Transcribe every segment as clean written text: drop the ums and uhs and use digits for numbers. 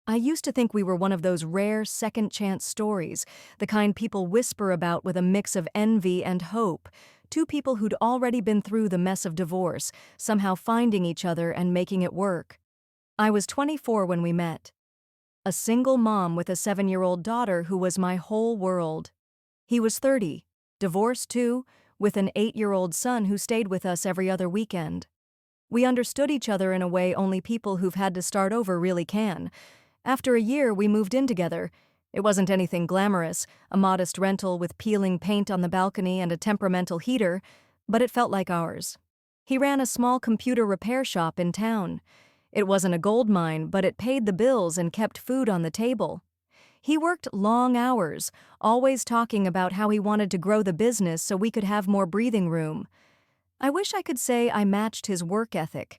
I used to think we were one of those rare second chance stories, the kind people whisper about with a mix of envy and hope. Two people who'd already been through the mess of divorce, somehow finding each other and making it work. I was 24 when we met. A single mom with a 7-year-old daughter who was my whole world. He was 30, divorced too, with an 8-year-old son who stayed with us every other weekend. We understood each other in a way only people who've had to start over really can. After a year, we moved in together. It wasn't anything glamorous, a modest rental with peeling paint on the balcony and a temperamental heater, but it felt like ours. He ran a small computer repair shop in town. It wasn't a gold mine, but it paid the bills and kept food on the table. He worked long hours, always talking about how he wanted to grow the business so we could have more breathing room. I wish I could say I matched his work ethic.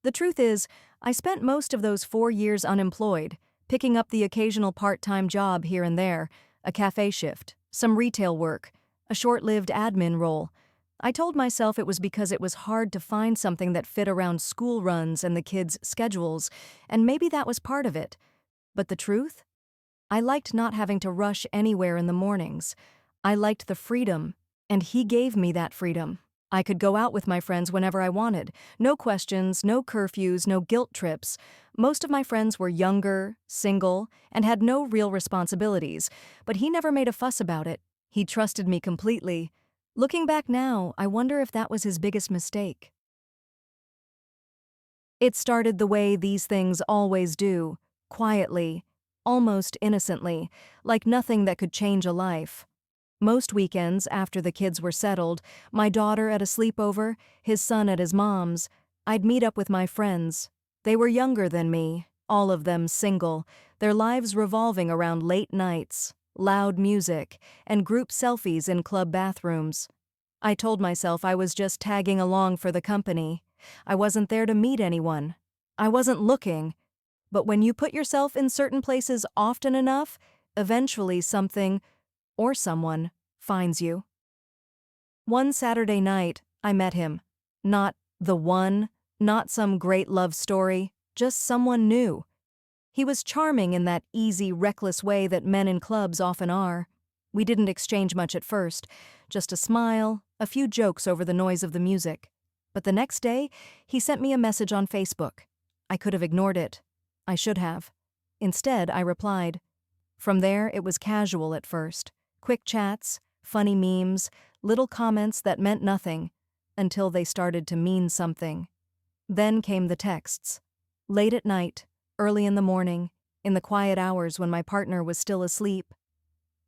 The truth is, I spent most of those 4 years unemployed, picking up the occasional part-time job here and there, a cafe shift, some retail work, a short-lived admin role. I told myself it was because it was hard to find something that fit around school runs and the kids' schedules, and maybe that was part of it. But the truth? I liked not having to rush anywhere in the mornings. I liked the freedom, and he gave me that freedom. I could go out with my friends whenever I wanted. No questions, no curfews, no guilt trips. Most of my friends were younger, single, and had no real responsibilities, but he never made a fuss about it. He trusted me completely. Looking back now, I wonder if that was his biggest mistake. It started the way these things always do, quietly, almost innocently, like nothing that could change a life. Most weekends, after the kids were settled, my daughter at a sleepover, his son at his mom's, I'd meet up with my friends. They were younger than me, all of them single, their lives revolving around late nights, loud music, and group selfies in club bathrooms. I told myself I was just tagging along for the company. I wasn't there to meet anyone. I wasn't looking. But when you put yourself in certain places often enough, eventually something or someone finds you. One Saturday night, I met him. Not the one, not some great love story, just someone new. He was charming in that easy, reckless way that men in clubs often are. We didn't exchange much at first, just a smile, a few jokes over the noise of the music. But the next day, he sent me a message on Facebook. I could have ignored it. I should have. Instead, I replied. From there, it was casual at first. Quick chats, funny memes, little comments that meant nothing, until they started to mean something. Then came the texts. Late at night, early in the morning, in the quiet hours when my partner was still asleep.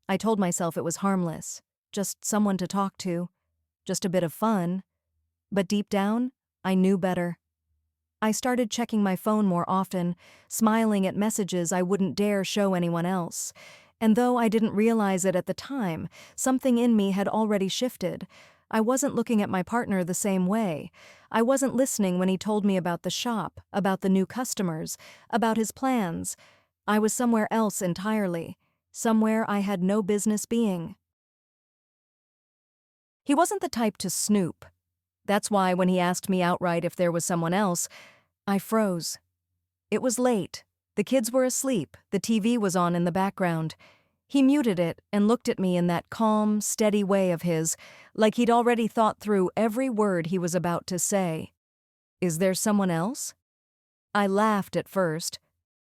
I told myself it was harmless, just someone to talk to, just a bit of fun. But deep down, I knew better. I started checking my phone more often, smiling at messages I wouldn't dare show anyone else. And though I didn't realize it at the time, something in me had already shifted. I wasn't looking at my partner the same way. I wasn't listening when he told me about the shop, about the new customers, about his plans. I was somewhere else entirely, somewhere I had no business being. He wasn't the type to snoop. That's why when he asked me outright if there was someone else, I froze. It was late. The kids were asleep, the TV was on in the background. He muted it and looked at me in that calm, steady way of his, like he'd already thought through every word he was about to say. Is there someone else? I laughed at first.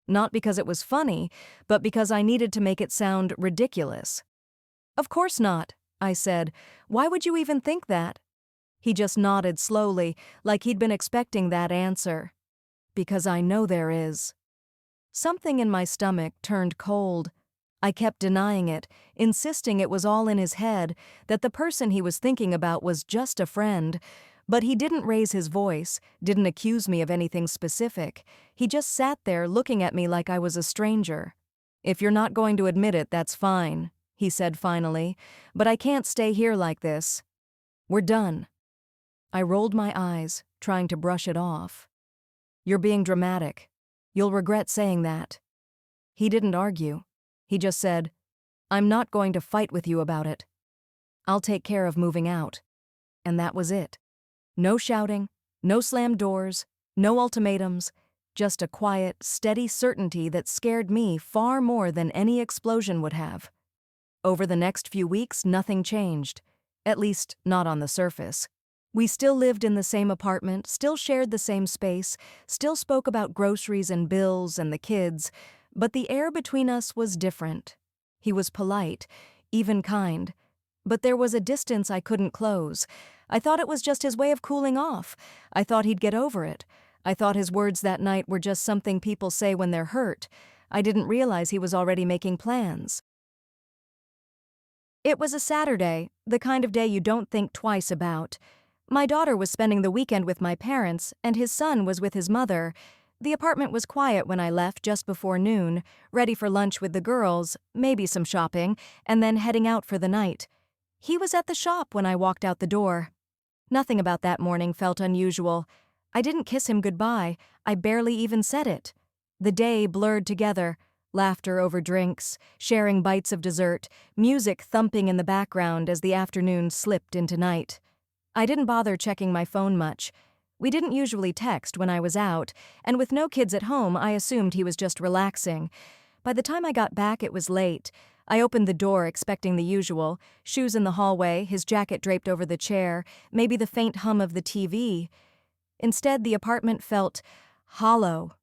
Not because it was funny, but because I needed to make it sound ridiculous. Of course not, I said. Why would you even think that? He just nodded slowly, like he'd been expecting that answer. Because I know there is. Something in my stomach turned cold. I kept denying it, insisting it was all in his head, that the person he was thinking about was just a friend. But he didn't raise his voice, didn't accuse me of anything specific. He just sat there looking at me like I was a stranger. If you're not going to admit it, that's fine, he said finally, but I can't stay here like this. We're done. I rolled my eyes, trying to brush it off. You're being dramatic. You'll regret saying that. He didn't argue. He just said, I'm not going to fight with you about it. I'll take care of moving out. And that was it. No shouting, no slammed doors, no ultimatums. just a quiet, steady certainty that scared me far more than any explosion would have. Over the next few weeks, nothing changed. At least, not on the surface. We still lived in the same apartment, still shared the same space, still spoke about groceries and bills and the kids, but the air between us was different. He was polite, even kind. But there was a distance I couldn't close. I thought it was just his way of cooling off. I thought he'd get over it. I thought his words that night were just something people say when they're hurt. I didn't realize he was already making plans. It was a Saturday, the kind of day you don't think twice about. My daughter was spending the weekend with my parents, and his son was with his mother. The apartment was quiet when I left just before noon, ready for lunch with the girls, maybe some shopping, and then heading out for the night. He was at the shop when I walked out the door. Nothing about that morning felt unusual. I didn't kiss him goodbye. I barely even said it. The day blurred together. Laughter over drinks, sharing bites of dessert, music thumping in the background as the afternoon slipped into night. I didn't bother checking my phone much. We didn't usually text when I was out, and with no kids at home, I assumed he was just relaxing. By the time I got back, it was late. I opened the door expecting the usual, shoes in the hallway, his jacket draped over the chair, maybe the faint hum of the TV. Instead, the apartment felt hollow.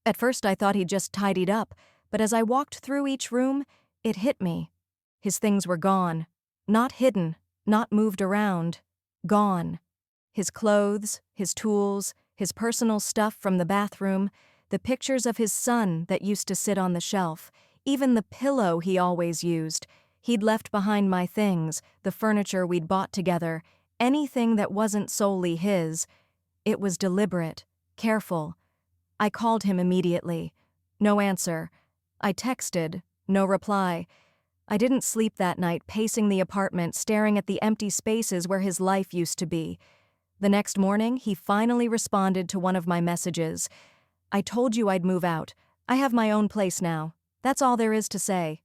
At first, I thought he'd just tidied up, but as I walked through each room, it hit me. His things were gone. Not hidden, not moved around. Gone. His clothes, his tools, his personal stuff from the bathroom, the pictures of his son that used to sit on the shelf, even the pillow he always used. He'd left behind my things, the furniture we'd bought together, anything that wasn't solely his. It was deliberate, careful. I called him immediately. No answer. I texted. No reply. I didn't sleep that night, pacing the apartment, staring at the empty spaces where his life used to be. The next morning, he finally responded to one of my messages. "I told you I'd move out. I have my own place now. That's all there is to say."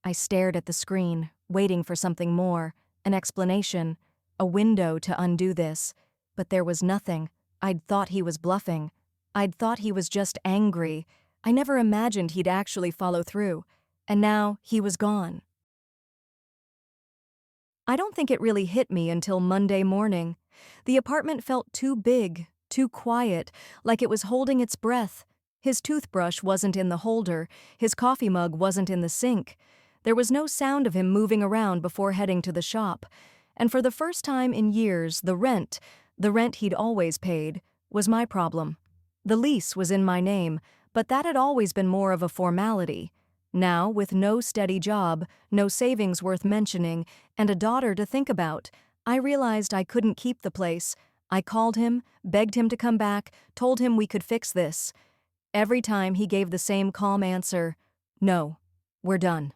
I stared at the screen, waiting for something more, an explanation, a window to undo this. But there was nothing. I'd thought he was bluffing. I'd thought he was just angry. I never imagined he'd actually follow through. And now he was gone. I don't think it really hit me until Monday morning. The apartment felt too big, too quiet, like it was holding its breath. His toothbrush wasn't in the holder, his coffee mug wasn't in the sink. There was no sound of him moving around before heading to the shop. And for the first time in years, the rent he'd always paid, was my problem. The lease was in my name, but that had always been more of a formality. Now, with no steady job, no savings worth mentioning, and a daughter to think about, I realized I couldn't keep the place. I called him, begged him to come back, told him we could fix this. Every time he gave the same calm answer, "No, we're done."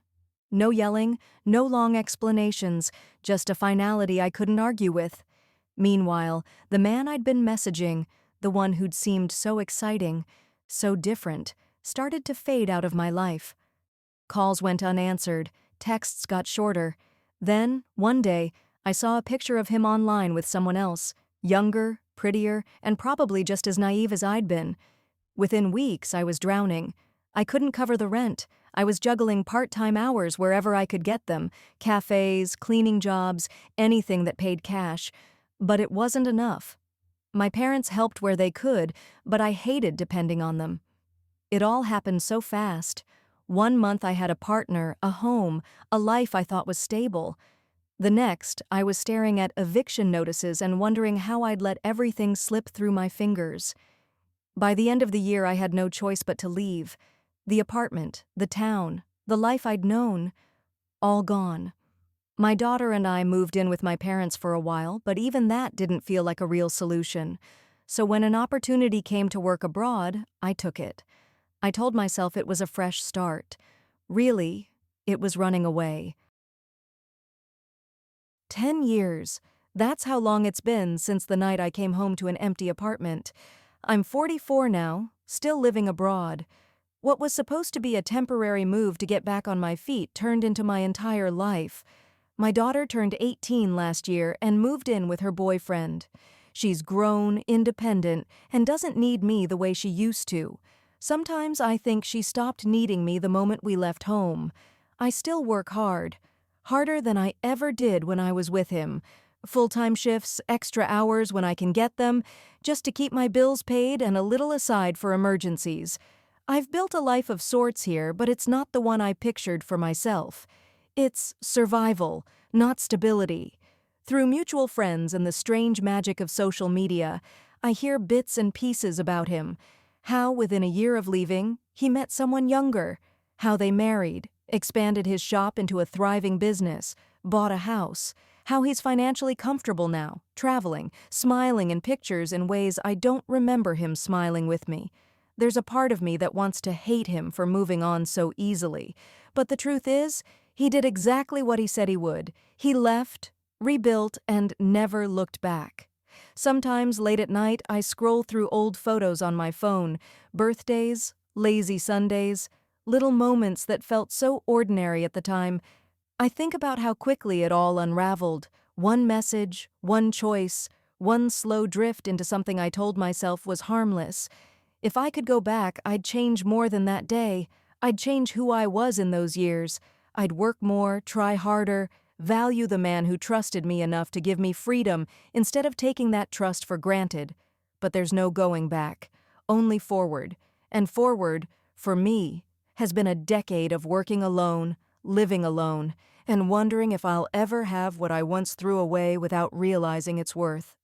No yelling, no long explanations, just a finality I couldn't argue with. Meanwhile, the man I'd been messaging, the one who'd seemed so exciting, so different, started to fade out of my life. Calls went unanswered, texts got shorter. Then, one day, I saw a picture of him online with someone else, younger, prettier, and probably just as naive as I'd been. Within weeks, I was drowning. I couldn't cover the rent. I was juggling part-time hours wherever I could get them, cafes, cleaning jobs, anything that paid cash. But it wasn't enough. My parents helped where they could, but I hated depending on them. It all happened so fast. 1 month I had a partner, a home, a life I thought was stable. The next, I was staring at eviction notices and wondering how I'd let everything slip through my fingers. By the end of the year, I had no choice but to leave. The apartment, the town, the life I'd known, all gone. My daughter and I moved in with my parents for a while, but even that didn't feel like a real solution. So when an opportunity came to work abroad, I took it. I told myself it was a fresh start. Really, it was running away. 10 years. That's how long it's been since the night I came home to an empty apartment. I'm 44 now, still living abroad. What was supposed to be a temporary move to get back on my feet turned into my entire life. My daughter turned 18 last year and moved in with her boyfriend. She's grown, independent, and doesn't need me the way she used to. Sometimes I think she stopped needing me the moment we left home. I still work hard, harder than I ever did when I was with him. Full-time shifts, extra hours when I can get them, just to keep my bills paid and a little aside for emergencies. I've built a life of sorts here, but it's not the one I pictured for myself. It's survival, not stability. Through mutual friends and the strange magic of social media, I hear bits and pieces about him. How, within a year of leaving, he met someone younger. How they married, expanded his shop into a thriving business, bought a house. How he's financially comfortable now, traveling, smiling in pictures in ways I don't remember him smiling with me. There's a part of me that wants to hate him for moving on so easily. But the truth is, he did exactly what he said he would. He left, rebuilt, and never looked back. Sometimes late at night, I scroll through old photos on my phone, birthdays, lazy Sundays, little moments that felt so ordinary at the time. I think about how quickly it all unraveled. One message, one choice, one slow drift into something I told myself was harmless. If I could go back, I'd change more than that day. I'd change who I was in those years. I'd work more, try harder, value the man who trusted me enough to give me freedom instead of taking that trust for granted. But there's no going back, only forward. And forward, for me, has been a decade of working alone, living alone, and wondering if I'll ever have what I once threw away without realizing its worth.